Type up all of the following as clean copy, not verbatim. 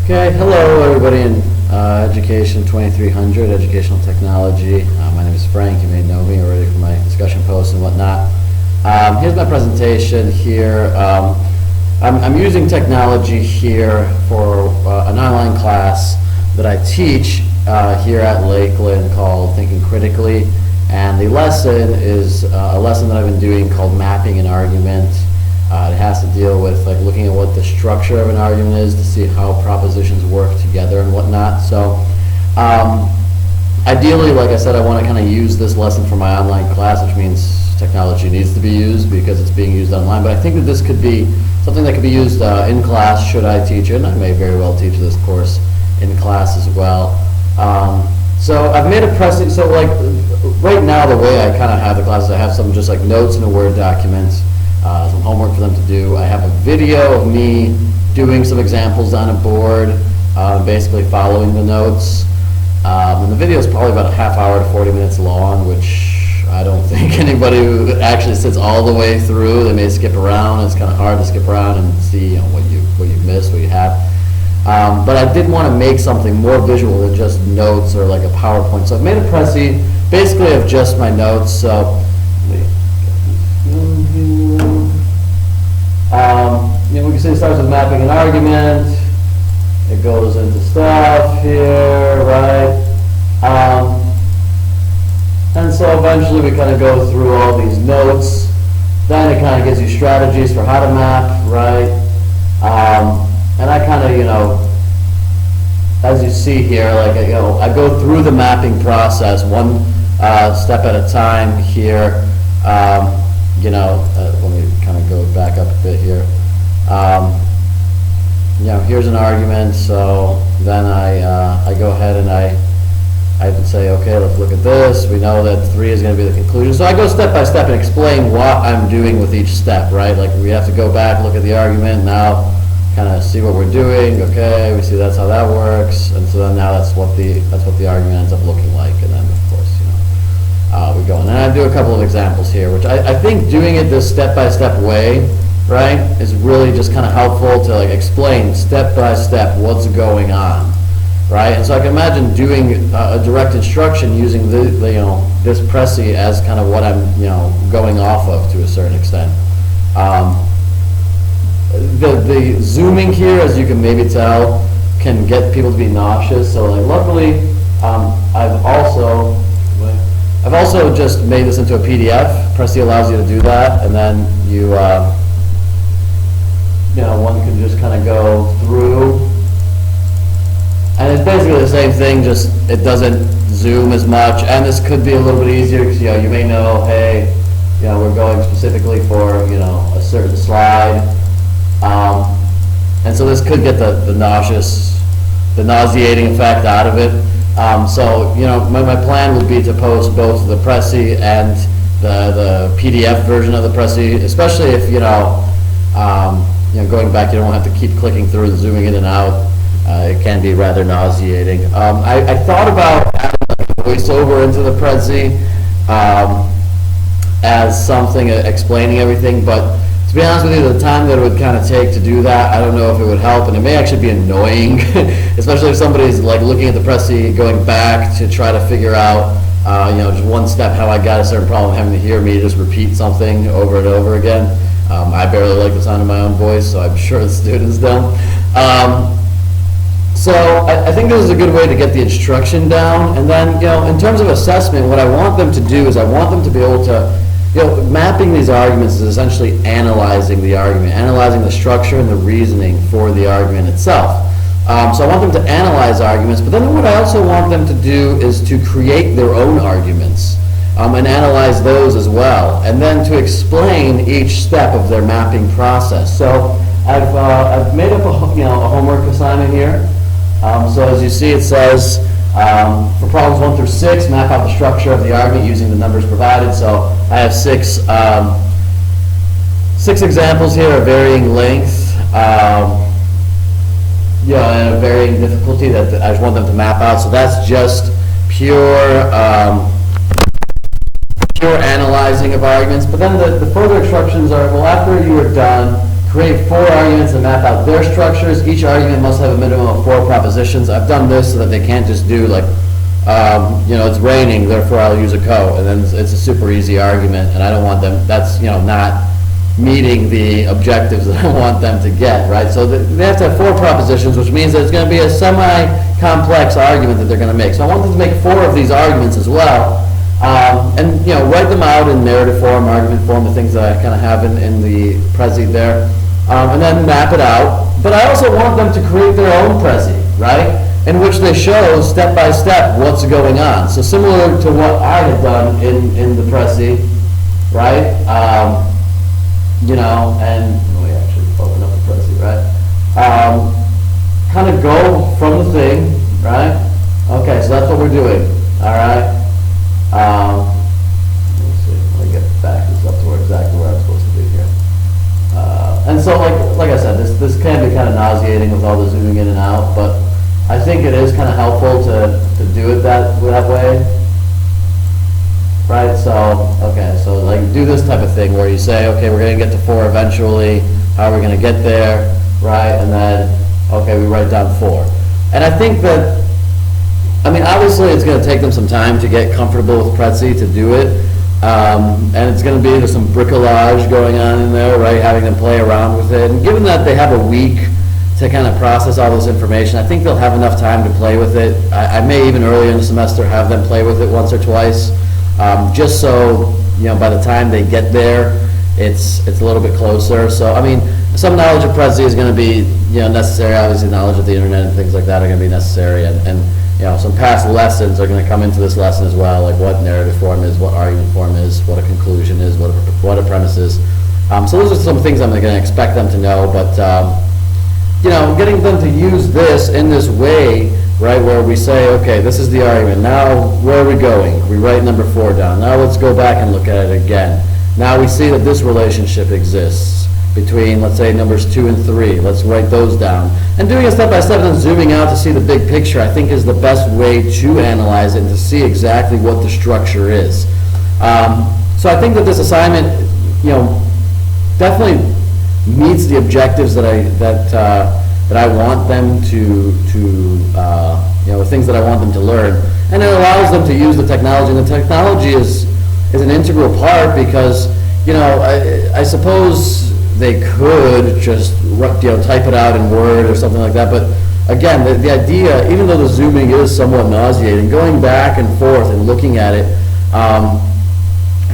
Okay, hello everybody in Education 2300, Educational Technology. My name is Frank, you may know me already from my discussion posts and whatnot. Here's my presentation here. I'm using technology here for an online class that I teach here at Lakeland called Thinking Critically, and the lesson is a lesson that I've been doing called Mapping an Argument. It has to deal with looking at what the structure of an argument is to see how propositions work together and whatnot. So ideally, like I said, I want to kind of use this lesson for my online class, which means technology needs to be used because it's being used online. But I think that this could be something that could be used in class should I teach it, and I may very well teach this course in class as well. So I've made a precedent, so right now the way I kind of have the classes, I have some just notes in a Word document. Some homework for them to do. I have a video of me doing some examples on a board, basically following the notes. And the video is probably about a half hour to 40 minutes long, which I don't think anybody who actually sits all the way through. They may skip around. It's kind of hard to skip around and see what you missed, what you have. But I did want to make something more visual than just notes or like a PowerPoint. So I've made a Prezi basically of just my notes. So we can see it starts with mapping an argument. It goes into stuff here, right? And so eventually we kind of go through all these notes. Then it kind of gives you strategies for how to map, right? And I kind of, as you see here, I go through the mapping process one step at a time here. Let me kind of go back up a bit here. Here's an argument, so then I go ahead and I would say, okay, let's look at this. We know that 3 is going to be the conclusion. So I go step by step and explain what I'm doing with each step, right? We have to go back, look at the argument, now kind of see what we're doing. Okay, we see that's how that works, and so then now that's what the argument ends up looking like, and then of course, we go. And then I do a couple of examples here, which I think doing it this step-by-step way, right, is really just kind of helpful to explain step-by-step what's going on, right? And so I can imagine doing a direct instruction using this Prezi as kind of what I'm going off of to a certain extent. The zooming here, as you can maybe tell, can get people to be nauseous. So luckily, I've also just made this into a PDF. Prezi allows you to do that, and then one can just kind of go through. And it's basically the same thing, just it doesn't zoom as much. And this could be a little bit easier because you may know, hey, we're going specifically for a certain slide. And so this could get the nauseating effect out of it. So my plan would be to post both the Prezi and the PDF version of the Prezi, especially if going back, you don't have to keep clicking through and zooming in and out. It can be rather nauseating. I thought about adding a voiceover into the Prezi as something explaining everything, but to be honest with you, the time that it would kind of take to do that, I don't know if it would help, and it may actually be annoying, especially if somebody's looking at the Prezi, going back to try to figure out, just one step how I got a certain problem, having to hear me just repeat something over and over again. I barely like the sound of my own voice, so I'm sure the students don't. So I think this is a good way to get the instruction down, and then in terms of assessment, what I want them to do is I want them to be able to mapping these arguments is essentially analyzing the argument, analyzing the structure and the reasoning for the argument itself. So I want them to analyze arguments, but then what I also want them to do is to create their own arguments and analyze those as well, and then to explain each step of their mapping process. So I've made up a homework assignment here. So as you see, it says, for problems 1 through 6, map out the structure of the argument using the numbers provided. So I have six examples here of varying length, and a varying difficulty that I just want them to map out. So that's just pure analyzing of arguments. But then the further instructions are, well, after you are done create 4 arguments and map out their structures. Each argument must have a minimum of 4 propositions. I've done this so that they can't just do like, it's raining, therefore I'll use a coat, and then it's a super easy argument, and I don't want them, that's, not meeting the objectives that I want them to get, right? So they have to have 4 propositions, which means that it's going to be a semi-complex argument that they're going to make. So I want them to make 4 of these arguments as well, and write them out in narrative form, argument form, the things that I kind of have in the Prezi there, and then map it out. But I also want them to create their own Prezi, right? In which they show step by step what's going on. So similar to what I had done in the Prezi, right? And let me actually open up the Prezi, right? Kind of go from the thing, right? Okay, so that's what we're doing, all right? Let's see, let me get back this up to exactly where I'm supposed to be here. And so, like I said, this can be kind of nauseating with all the zooming in and out, but I think it is kind of helpful to do it that way, right? So, okay, so like do this type of thing where you say, okay, we're going to get to 4 eventually, how are we going to get there, right? And then, okay, we write down 4. And I think that, obviously it's going to take them some time to get comfortable with Prezi to do it, and it's going to be there's some bricolage going on in there, right? Having them play around with it. And given that they have a week to kind of process all this information, I think they'll have enough time to play with it. I may even earlier in the semester have them play with it once or twice, just so, by the time they get there, it's a little bit closer. So, some knowledge of Prezi is going to be, necessary. Obviously, knowledge of the internet and things like that are going to be necessary, and some past lessons are going to come into this lesson as well, like what narrative form is, what argument form is, what a conclusion is, what a premise is. So those are some things I'm going to expect them to know, but getting them to use this in this way, right, where we say, okay, this is the argument. Now, where are we going? We write number 4 down. Now let's go back and look at it again. Now we see that this relationship exists between, let's say, numbers 2 and 3. Let's write those down. And doing it step by step and zooming out to see the big picture, I think, is the best way to analyze it and to see exactly what the structure is. So I think that this assignment, definitely meets the objectives that I want them to things that I want them to learn, and it allows them to use the technology. And the technology is an integral part because I suppose they could just type it out in Word or something like that. But again, the idea, even though the zooming is somewhat nauseating, going back and forth and looking at it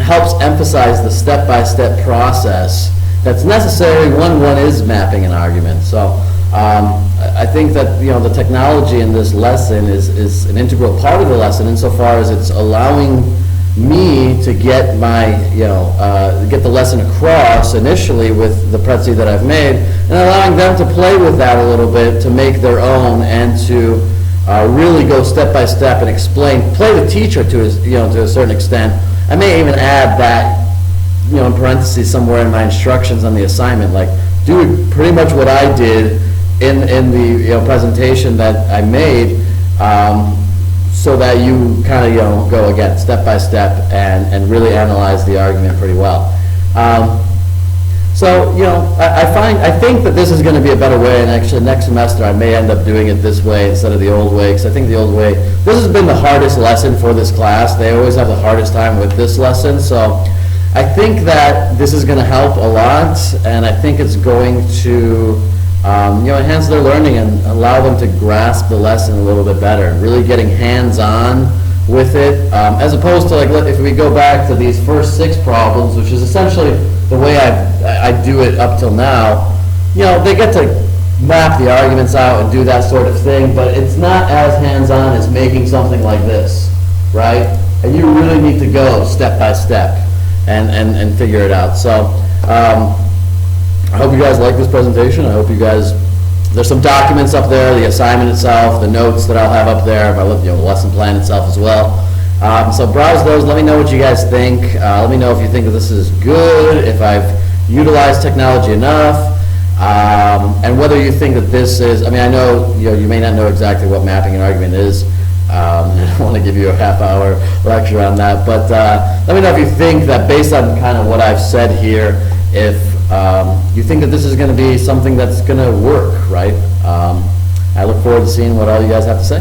helps emphasize the step-by-step process that's necessary when one is mapping an argument. So I think that the technology in this lesson is an integral part of the lesson insofar as it's allowing me to get my get the lesson across initially with the Prezi that I've made, and allowing them to play with that a little bit to make their own and to really go step by step and explain, play the teacher to a certain extent. I may even add that in parentheses somewhere in my instructions on the assignment, like do pretty much what I did in the presentation that I made, so that you kind of go again step by step and really analyze the argument pretty well. So I think that this is going to be a better way, and actually next semester I may end up doing it this way instead of the old way, because I think the old way, this has been the hardest lesson for this class. They always have the hardest time with this lesson, so I think that this is going to help a lot, and I think it's going to enhance their learning and allow them to grasp the lesson a little bit better, really getting hands-on with it, as opposed to, like, if we go back to these first 6 problems, which is essentially the way I do it up till now. They get to map the arguments out and do that sort of thing, but it's not as hands-on as making something like this, right? And you really need to go step by step and figure it out. So I hope you guys like this presentation. I hope you guys, there's some documents up there, the assignment itself, the notes that I'll have up there, the lesson plan itself as well. So browse those, let me know what you guys think. Let me know if you think that this is good, if I've utilized technology enough, and whether you think that this is, I know you may not know exactly what mapping an argument is. I don't want to give you a half-hour lecture on that, but let me know if you think that based on kind of what I've said here, if You think that this is going to be something that's going to work, right? I look forward to seeing what all you guys have to say.